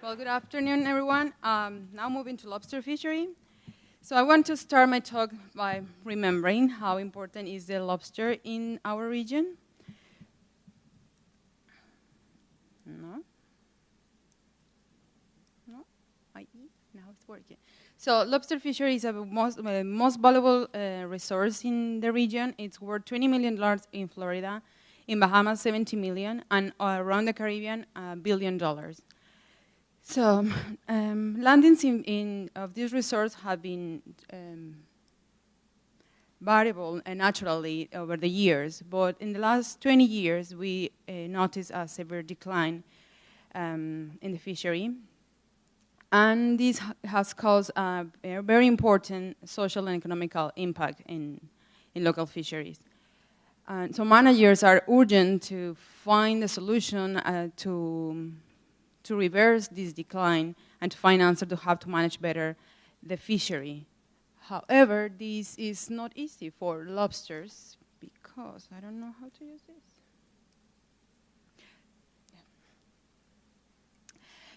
Well, good afternoon, everyone. Now moving to lobster fishery. So I want to start my talk by remembering how important is the lobster in our region. No? No? Now it's working. So lobster fishery is the most valuable resource in the region. It's worth $20 million in Florida, in Bahamas, 70 million, and around the Caribbean, $1 billion. So landings of this resource have been variable and naturally over the years, but in the last 20 years, we noticed a severe decline in the fishery. And this has caused a very important social and economical impact in local fisheries. And so managers are urgent to find a solution to reverse this decline and to find answers to how to manage better the fishery. However, this is not easy for lobsters because I don't know how to use this.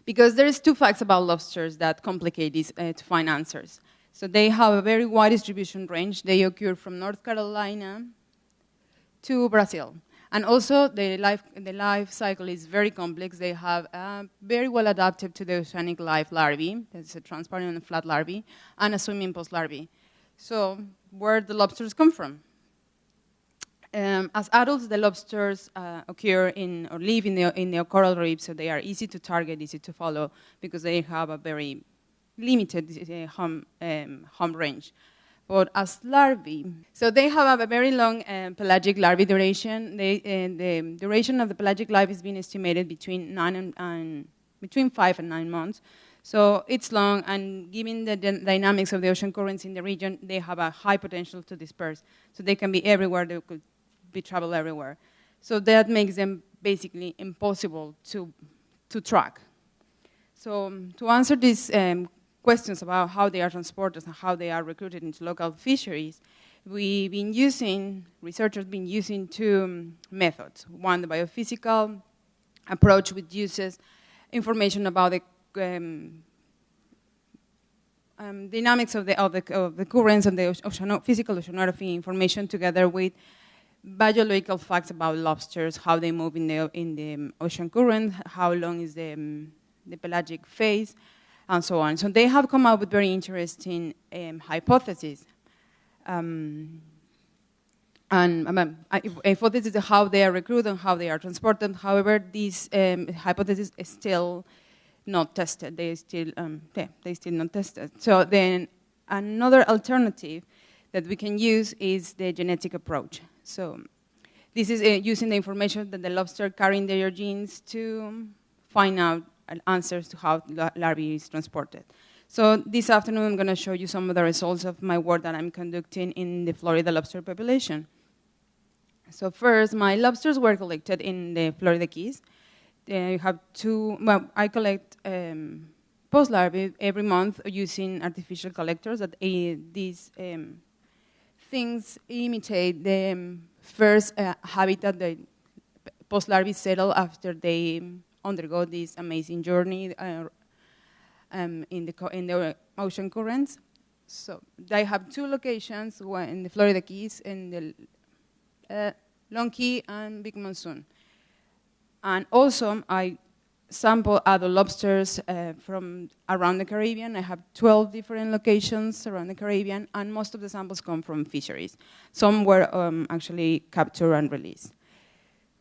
Because there's two facts about lobsters that complicate this to find answers. So they have a very wide distribution range. They occur from North Carolina to Brazil. And also the life cycle is very complex. They have very well adapted to the oceanic life larvae, that's a transparent and flat larvae, and a swimming postlarvae. So where the lobsters come from? As adults, the lobsters occur in or live in the coral reef, so they are easy to target, easy to follow, because they have a very limited home range. But as larvae, so they have a very long pelagic larvae duration. The duration of the pelagic life has been estimated between 5 and 9 months. So it's long, and given the dynamics of the ocean currents in the region, they have a high potential to disperse. So they can be everywhere, they could be travel everywhere. So that makes them basically impossible to track. So to answer these questions about how they are transported and how they are recruited into local fisheries, researchers have been using two methods. One, the biophysical approach, which uses information about the dynamics of the currents and the physical oceanography information together with biological facts about lobsters, how they move in the ocean current, how long is the pelagic phase, and so on. So they have come up with very interesting hypotheses. Hypotheses of how they are recruited and how they are transported. However, these hypotheses are still not tested. They still not tested. So then another alternative that we can use is the genetic approach. So this is using the information that the lobster carry in their genes to find out answers to how larvae is transported. So this afternoon, I'm going to show you some of the results of my work that I'm conducting in the Florida lobster population. So first, my lobsters were collected in the Florida Keys. I collect postlarvae every month using artificial collectors that these things imitate the first habitat that postlarvae settle after they undergo this amazing journey in the ocean currents. So they have two locations, one in the Florida Keys, in the Long Key and Big Monsoon. And also, I sample adult lobsters from around the Caribbean. I have 12 different locations around the Caribbean, and most of the samples come from fisheries. Some were actually captured and released.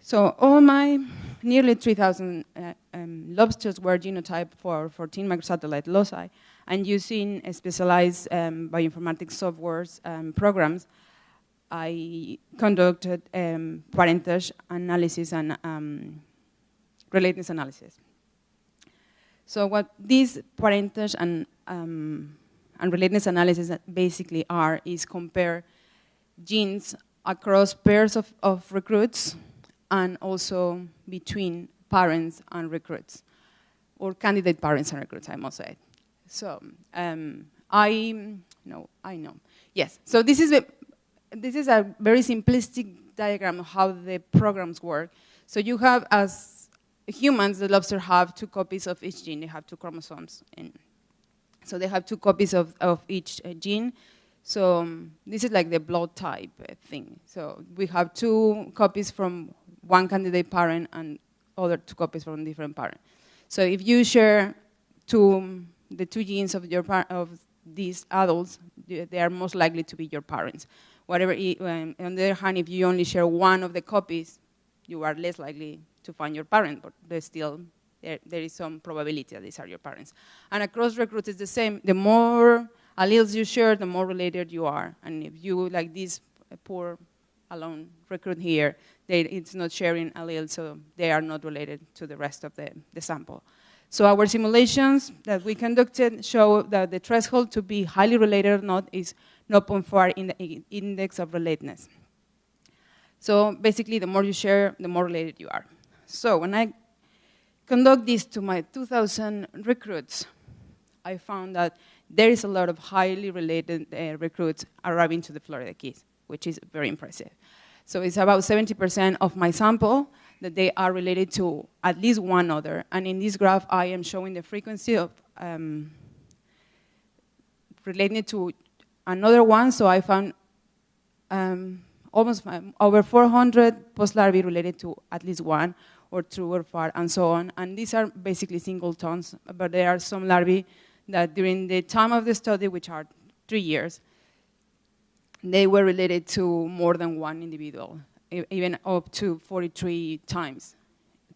So all my nearly 3,000 lobsters were genotyped for 14 microsatellite loci, and using specialized bioinformatics softwares programs, I conducted parentage analysis and relatedness analysis. So what these parentage and relatedness analysis basically are is compare genes across pairs of recruits and also between parents and recruits, or candidate parents and recruits, I must say. So I know. Yes, so this is a very simplistic diagram of how the programs work. So you have, as humans, the lobster have 2 copies of each gene. They have 2 chromosomes. And so they have 2 copies of each gene. So this is like the blood type thing. So we have 2 copies from one candidate parent and other 2 copies from different parent. So if you share the 2 genes of these adults, they are most likely to be your parents. On the other hand, if you only share 1 of the copies, you are less likely to find your parent, but there's still, there is some probability that these are your parents. And across recruits, it's the same. The more alleles you share, the more related you are. And if you, like this poor alone recruit here, it's not sharing alleles, so they are not related to the rest of the sample. So our simulations that we conducted show that the threshold to be highly related or not is 0.4 in the index of relatedness. So basically, the more you share, the more related you are. So when I conduct this to my 2,000 recruits, I found that there is a lot of highly related recruits arriving to the Florida Keys, which is very impressive. So it's about 70% of my sample that they are related to at least one other. And in this graph, I am showing the frequency of related to another one. So I found almost over 400 postlarvae related to at least 1 or 2 or 4 and so on. And these are basically singletons, but there are some larvae that during the time of the study, which are 3 years, they were related to more than 1 individual, even up to 43 times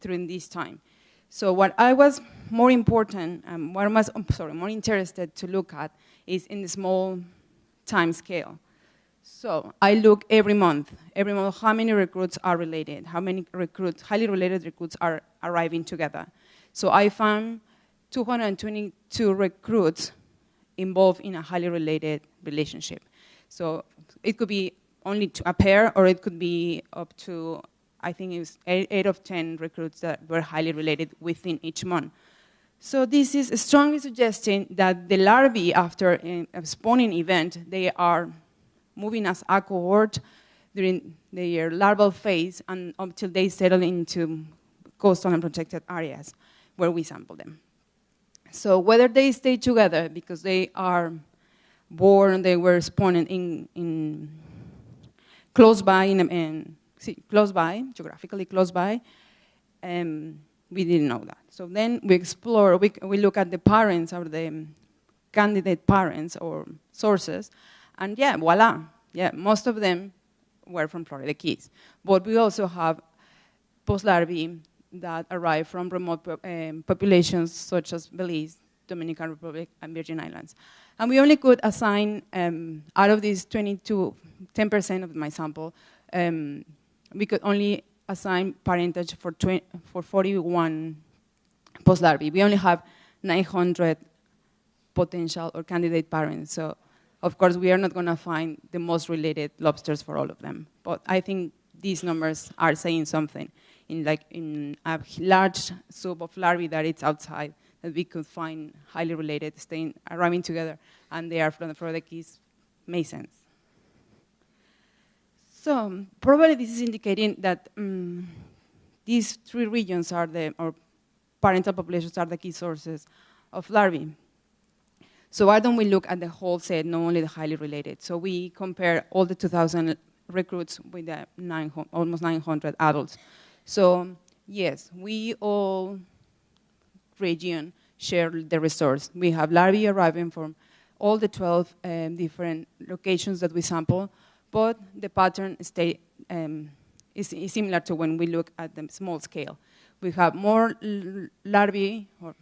during this time. So what I was more important, what I was more interested to look at is in the small time scale. So I look every month how many recruits are related, how many recruits, highly related recruits are arriving together. So I found 222 recruits involved in a highly related relationship. So it could be only a pair, or it could be up to, I think it was 8 of 10 recruits that were highly related within each month. So this is strongly suggesting that the larvae, after a spawning event, they are moving as a cohort during their larval phase and until they settle into coastal and protected areas where we sample them. So whether they stay together because they are born, they were spawned in close by, geographically close by, we didn't know that. So then we explore, we look at the parents or the candidate parents or sources, and yeah, voila, yeah, most of them were from Florida Keys. But we also have postlarvae that arrive from remote populations such as Belize, Dominican Republic, and Virgin Islands. And we only could assign, out of these 10% of my sample, we could only assign parentage for 41 postlarvae. We only have 900 potential or candidate parents. So, of course, we are not going to find the most related lobsters for all of them. But I think these numbers are saying something. In a large soup of larvae that it's outside, that we could find highly related, arriving together, and they are from the Florida Keys, makes sense. So probably this is indicating that these 3 regions are or parental populations are the key sources of larvae. So why don't we look at the whole set, not only the highly related? So we compare all the 2,000 recruits with the almost 900 adults. So yes, we all region share the resource. We have larvae arriving from all the 12 different locations that we sample, but the pattern is similar to when we look at the small scale. We have more larvae or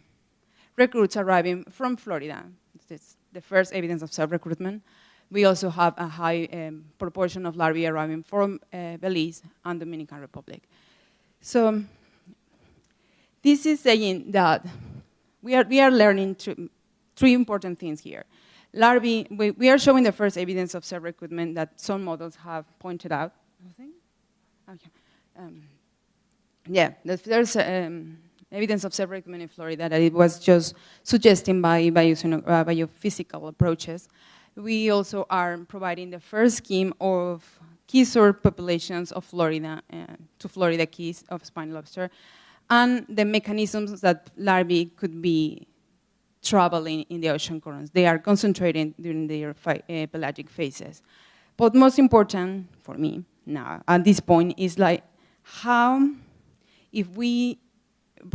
recruits arriving from Florida. It's the first evidence of self-recruitment. We also have a high proportion of larvae arriving from Belize and Dominican Republic. So this is saying that we are learning 3 important things here. Larvae, we are showing the first evidence of self-recruitment that some models have pointed out. Okay. Yeah, there's evidence of self-recruitment in Florida that it was just suggesting by using biophysical approaches. We also are providing the first scheme of key source populations of Florida to Florida Keys of Spiny lobster. and the mechanisms that larvae could be traveling in the ocean currents. They are concentrating during their pelagic phases. But most important for me now at this point is like how, if we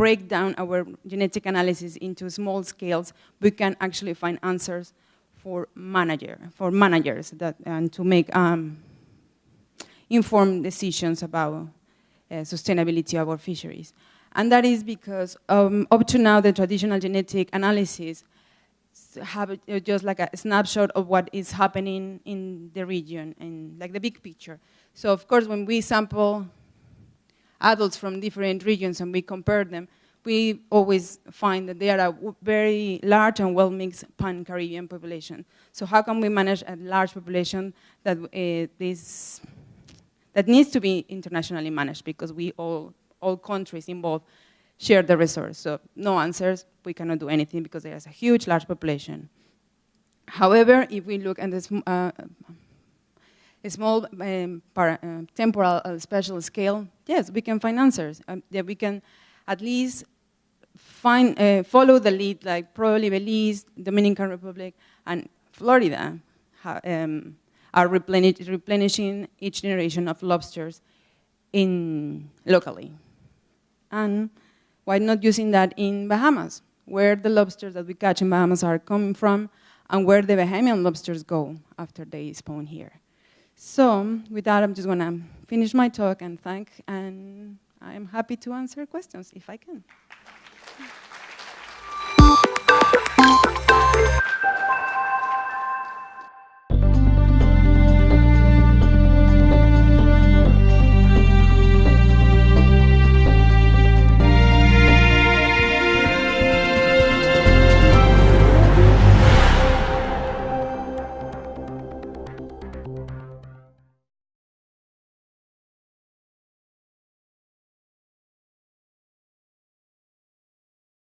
break down our genetic analysis into small scales, we can actually find answers for managers that, and to make informed decisions about sustainability of our fisheries. And that is because up to now, the traditional genetic analysis have just like a snapshot of what is happening in the region and like the big picture. So of course, when we sample adults from different regions and we compare them, we always find that they are a very large and well-mixed pan-Caribbean population. So how can we manage a large population that that needs to be internationally managed, because we all countries involved share the resource. So no answers, we cannot do anything because there is a huge, large population. However, if we look at this a small temporal spatial scale, yes, we can find answers. Yeah, we can at least find, follow the lead, like probably Belize, Dominican Republic, and Florida are replenishing each generation of lobsters locally. And why not using that in Bahamas, where the lobsters that we catch in Bahamas are coming from, and where the Bahamian lobsters go after they spawn here. So with that, I'm just going to finish my talk and I am happy to answer questions if I can.